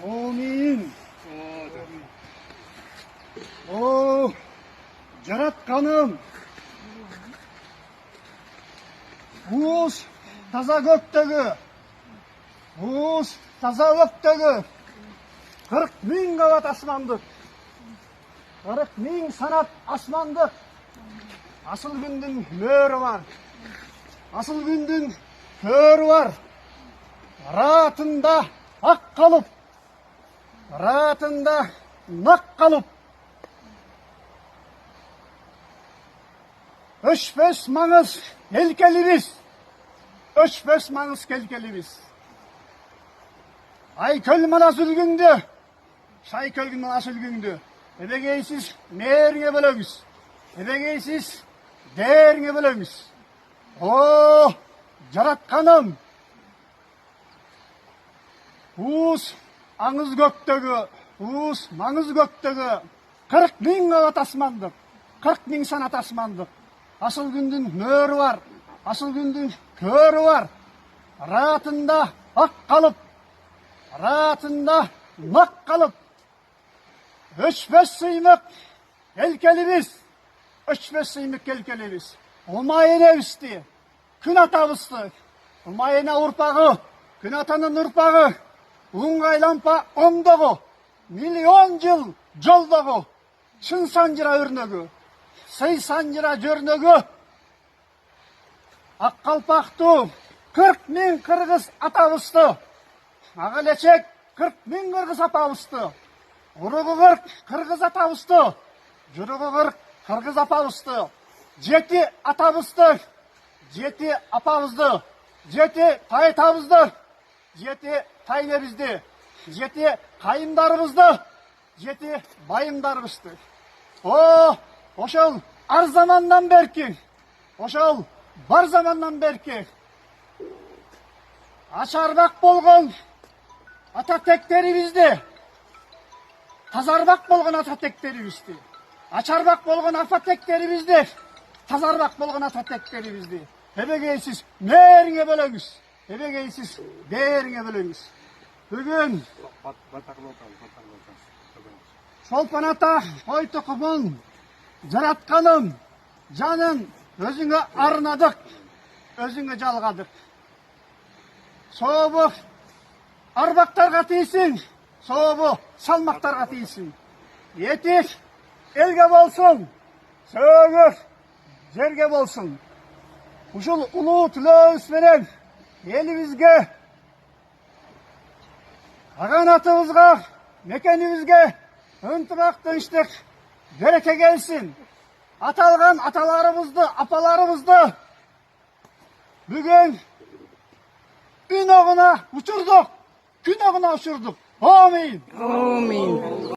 Amin. O Yaratkanım, uuz taza göktegi, uuz taza göktegi 40 bin kavat asmandık, 40 bin sanat asmandık. Asıl gündün möörü var, asıl gündün körü var. Rahatında hak kalıp, rahatında nak kalıp, öşbös mağız kelkelimiz, öşbös mağız kelkelimiz. Ay köl mana sülgündü, şay köl mana sülgündü. Ebegeysiz meğerine bölömüz, ebegeysiz değerine bölömüz. Oh, Yaratkanım, uuz ağız göktegi, uuz mağız göktegi 40 bin kavat asmandık, 40 bin sanat asmandık. Asıl gündün möörü var, asıl gündün körü var. Rahatında hak kalıp, rahatında nak kalıp, öçbös sıymık kelkelimiz, öçbös sıymık kelkelimiz. Umayene üstü, kün atabısты, umayene urpağı, kün atanın urpağı, ыңғайлампа оңдығы, миллион жыл жолдығы, шын санжыра өрнегі, сый санжыра жөрнегі, Аққалпақты 40 bin қырғыз атабысты, Ағалечек 40 bin қырғыз атабысты, ұрығы 40 қырғыз атабысты, жүрігі 40 қырғыз апабысты, жеті атабысты, жеті апабызды, жеті тайтабызды, жеті тайнебизди, жети кайымдарыбызды, жети байымдарыбызды. О, ошол ар замандан берки, ошол бар замандан берки ачарбак болгон ата тектерибизди, тазарбак болгон ата тектерибизди, ачарбак болгон ата тектерибизди, тазарбак болгон ата тектерибизди эбегейсиз мээриңе бөлөңүз, эбегейсиз дээриңе бөлөңүз. Бүгін Шолпан ата Ойтұқымын, Жаратқаным, жанын өзіңе арнадық, өзіңе жалғадық. Соғыбы арбақтарға тейсін, соғыбы салмақтарға тейсін. Етек елге болсын, сөгі жерге болсын. Ушул улуу түлөөбүз менен елімізге, ағанатымызға, мекенімізге ынтымақ, тыныштық, береке келсін. Аталған аталарымызды, апаларымызды бүгін үн оғына ұшырдық, күн оғына ұшырдық. Амин. Amin.